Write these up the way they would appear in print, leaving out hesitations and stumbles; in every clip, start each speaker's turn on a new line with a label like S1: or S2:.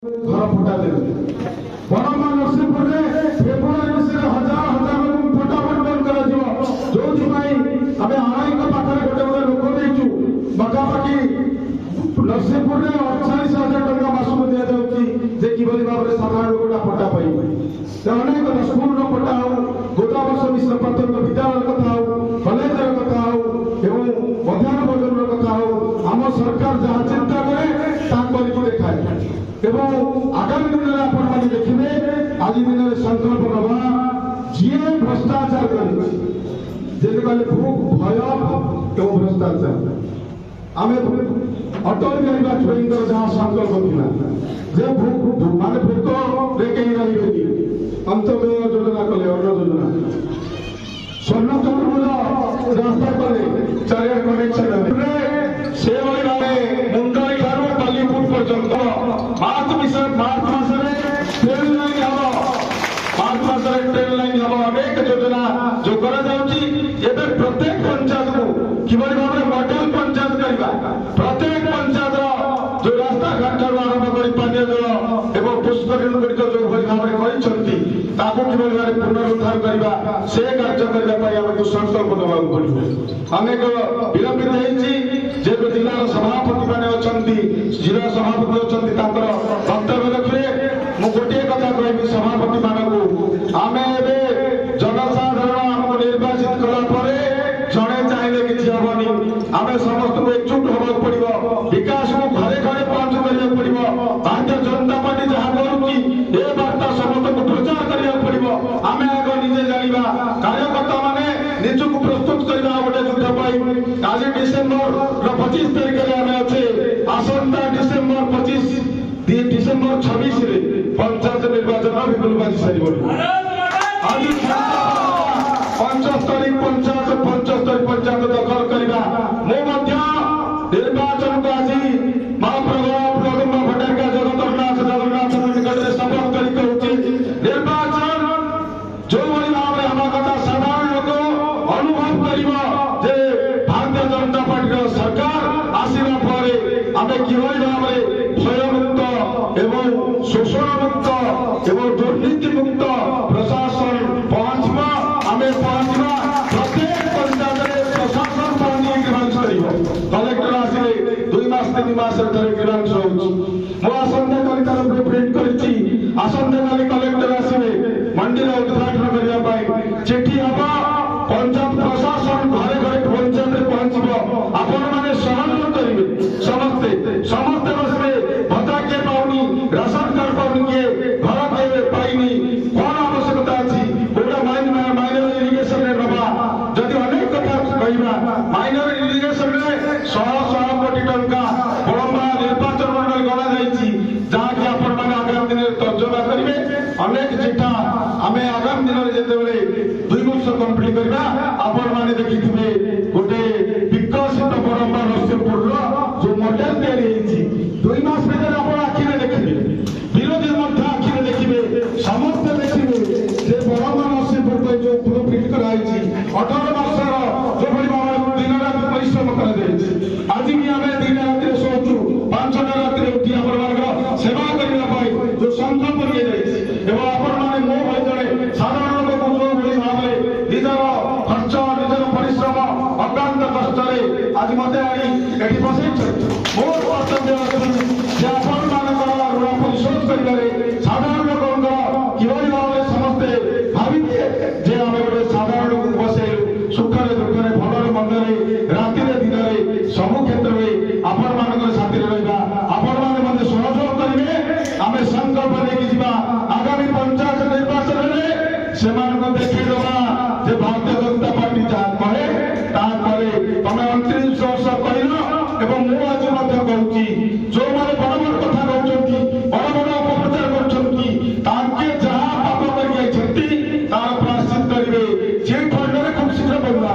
S1: घर फटा देवे बरम्बा नरसिंहपुर फेब्रुआरी मसीह हजार हजार लोक फटा बंटन करा जो आम आरआई पाखे गोटे गोटे लोक देचु पाखापाखि नरसिंहपुर 48,000 टका मासक दि जाऊँगी किभली भाव में साधारण लोकटा फटा पाइबे अनेक स्कूल फटा हो गोटा वर्ष मिश्र प्राथमिक विद्यालय कथा हो कलेज कथा हो मध्याह्न भोजन कथा हो आम सरकार जहाँ चिंता करे देखाए एवं आगामी दिन में आपण देखिए आज दिन में संकल्प नवा जी भ्रष्टाचार कर भूख भय एवं भ्रष्टाचार आम अटल बिहारी वाजपेयी जहाँ संकल्प था भूख माने भूख कहीं रही अंत्योदय योजना कले अन्न योजना स्वर्ण चतुर्भुज रास्ता कले चारिया कनेक्शन से मुंडई ठारू बालीपुर पर्यंत मार्च मासरे ट्रेन लाइन हम मार्च मासरे ट्रेन लाइन हम अनेक योजना जो करा जाउची एबे प्रत्येक पंचायत को किबरी भाव में मॉडल पंचायत करबा प्रत्येक पंचायत जो रास्ता घाट आरंभ कर पानी जल एवं पुष्करिणी गुड़िक जो भाव में कहते ताकू किबरी भाव में पुनरुद्धार करबा से कार्य करबा आमको संकल्प नवा पड़ो अनेक विलंबित होईची जे जिलार सभापति माने अछंती जिला सभापति अछंती ताकर वक्तव्य रखिए मु गोटे कथा कहबी सभापति मानकू आमे एबे जनसाधारण हमको निर्वाचित कला परे जणे चाहिले किछि हबनी आमे समस्त को एकजुट होबाक पड़िबो विकास को घरे घरे पहुंच करिया पड़िबो भारतीय जनता पार्टी जहां करूची ए वार्ता समस्त को प्रचार करिया पड़िबो आमे आगो निजे जानिबा कार्यकर्ता माने निजको प्रस्तुत करिबा गोटे युद्ध पाई आज डिसेंबर 25 तारिख रे आमे अच्छे आसंता डिसेंबर 26 रे पंचायत निर्वाचन विपुल बाजी सारी आज 75 पंचायत दखल करवा निर्वाचन को आज महाप्रभु प्रगम्भ भट्टारिका जगन्नाथ निकट में शपथ कर निर्वाचन जो भाव में हम कथा साधारण लोक अनुभव कर भारतीय जनता पार्टी सरकार आसवा पर आम किभली भाव में भयमुक्त एवं शोषण मुक्त एवं दुर्नीति मुक्त प्रशासन पहुंचवा आम पहुंचवा प्रत्येक पंचायत प्रशासन पहुंची ग्रीवांश कर कलेक्टर आसवे 2 मास 3 मास ग्रीवांश हो आसंता काली तार प्रिंट करी आसंता काली कलेक्टर आसवे मंडी उद्घाटन करने चिठी हम पंचायत प्रशासन घरे घरे पंचायत पहुंचब आपण मैंने सहयोग करेंगे समस्ते बसवे भत्ता के पाऊनी राशन कार्ड पाऊनी के घर के पाइनी कौन आवश्यकता अच्छी गोटा माइनर इरिगेशन में नवा जदि अनेक कथा कहवा माइनर इरिगेशन में 100 कोटी टंका बरम्बा निर्वाचन मंडल गणा जाइछि जहाँकि आपण माने आगामी दिन तर्जमा करेंगे अनेक चिठा आमे आगामी दिन में जेतेबेले 2 वर्ष कंप्लीट करबा आपण माने देखिथिबे गोटे विकसित बरम्बा नरसिंहपुर जो मॉडल तैयारी होइछि 2 मास भीतर आपण आखिरे देखिबे विरोधी मध्य आखिरे देखिबे समस्त देखिबे जे बरम्बा नरसिंहपुर को जो प्रूफिट कराइछि 18 वर्षर जो भली भाव दिन रात परिश्रम करा जाइछि आज भी आमे दिन रात सोचु 5 रात उठी आपण मानक सेवा करिया पाई जो संकल्प लिए जाइछि एवं आपण माने मो भाई जणे साधारण लोक को जो भली भाव में निजर खर्च निजर परिश्रम अक्लांत कष्ट आज मत एटी बसई मोर कर्तव्य अच्छी आपण मान ऋण परिशोध कर साधारण लोक किभली भाव में समस्ते भाविए जे आम गोटे साधारण लोक बसैलु सुखरे दुखरे भलरे मंदरे राति दिन सबु क्षेत्र में आपण मान साथी रहा आपण मैंने सहयोग करेंगे आम संकल्प लेकिन जावा आगामी पंचायत निर्वाचन में से देखा जे भारतीय जनता पार्टी जहाँ कहे तुम 29 वर्ष कहल एवं मुझे कहूँ जो मैंने बड़ बड़ कथा कहते बड़ बड़ अपप्रचार कर जहाँ पाप कर तार प्राश्चित करेंगे जे फंड में खूब शीघ्र बदला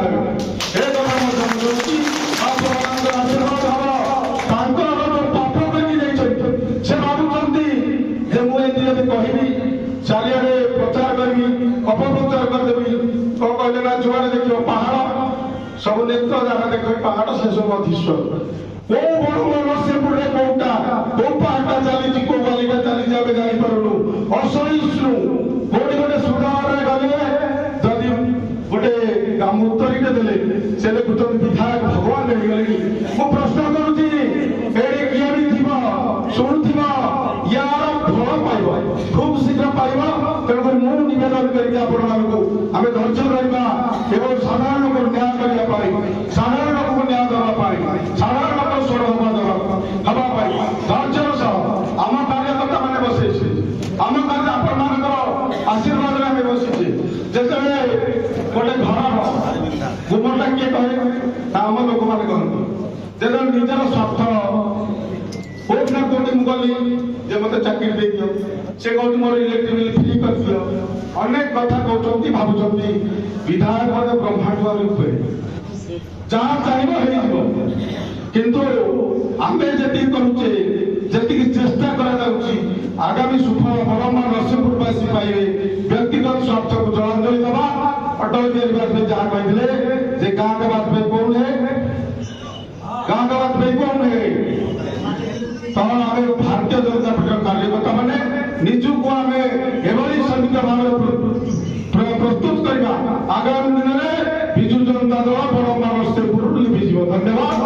S1: आशीर्वाद हम पाप कर से भावुंट जे मुझे कहबी चारिड़े प्रचार करी अपप्रचार करदेवी कौन कहले ना जुआड़े देख पहाड़ सब नेत्र जहाँ देख पहाड़ से सब अधीश्वर କୋଉ ବଡ ନରସିଂହପୁରରେ କୋଉଟା କୋଉ ପାହାଡଟା ଚାଲିଛି କୋଉ ବାଲିଟା ଚାଲିଛି ଆମେ ଜାଣିପାରୁନୁ। ଅସହିଷ୍ଣୁ କୋଉଠି ଗୋଟେ ସୁଧାରରେ ଗଲେ ଯଦି ଗୋଟେ ଉତ୍ତରୀଟେ ଦେଲେ ସେ ଲେଖୁଛନ୍ତି ବିଧାୟକ ଭଗବାନ ହେଇଗଲେଣି। ମୁଁ ପ୍ରଶ୍ନ କରୁଛି ଏଠି କିଏ ବି ଥିବ ଶୁଣୁଥିବ ୟାର ଫଳ ପାଇବ ଖୁବ୍ ଶୀଘ୍ର ପାଇବ। ତେଣୁକରି ମୁଁ ନିବେଦନ କରିକି ଆପଣମାନଙ୍କୁ ଆମେ ଧୈର୍ଯ୍ୟ ରହିବା ଏବଂ ସାଧାରଣ ଲୋକଙ୍କୁ ନ୍ୟାୟ କରିବା ପାଇଁ ସାଧାରଣ ଲୋକଙ୍କୁ ନ୍ୟାୟ ଦେବା ପାଇଁ ସାଧାରଣ ଲୋକ ସ୍ୱର ହେବା ପାଇଁ ଧୈର୍ଯ୍ୟର ସହ ଆମ କାର୍ଯ୍ୟକର୍ତ୍ତା ମାନେ ବସେଇছে ଆମ କାର୍ଯ୍ୟ ଆପଣମାନଙ୍କର ଆଶୀର୍ବାଦରେ ଆମେ ବସିଛେ। ଯେତେବେଳେ ଗୋଟେ ଘରର ଗୁମଟା କିଏ କହେ ତା ଆମ ଲୋକମାନେ କହନ୍ତି। ଯେତେବେଳେ ନିଜର ସ୍ୱାର୍ଥ କୋଉଠି ନା କୋଉଠି ମୁଁ ଗଲି ଯେ ମତେ ଚାକିରି ଦେଇଦିଅ ସେ କହୁଛି ମୋର ଇଲେକ୍ଟ୍ରିକ୍ ବିଲ୍ ଫ୍ରି କରିଦିଅ ଅନେକ କଥା କହୁଛନ୍ତି ଭାବୁଛନ୍ତି ବିଧାୟକ ବ୍ରହ୍ମାଣ୍ଡ ରୂପେ ଯାହା ଚାହିଁବ ହେଇଯିବ। କିନ୍ତୁ ଆମେ ଯେତିକି କରୁଛେ ଯେତିକି ଚେଷ୍ଟା କରାଯାଉଛି ଆଗାମୀ ସୁଫଳ ବରମ୍ବା ନରସିଂହପୁରବାସୀ ପାଇବେ। ବ୍ୟକ୍ତିଗତ ସ୍ୱାର୍ଥକୁ ଜଳାଞ୍ଜଳି ଦେବା ଅଟଳ ବିହାରୀ ବାଜପେୟୀ ଯାହା କହିଥିଲେ ଯେ ଗାଁ का वाजपेयी कौन है गाँ का वाजपेयी कौन है तो आम भारतीय जनता पार्टी कार्यकर्ता मैंने निजुक आम एभली समित भाव प्रस्तुत करवा आगामी दिन में विजु जनता दल बरम्बा नरसिंहपुर लिभिज। धन्यवाद।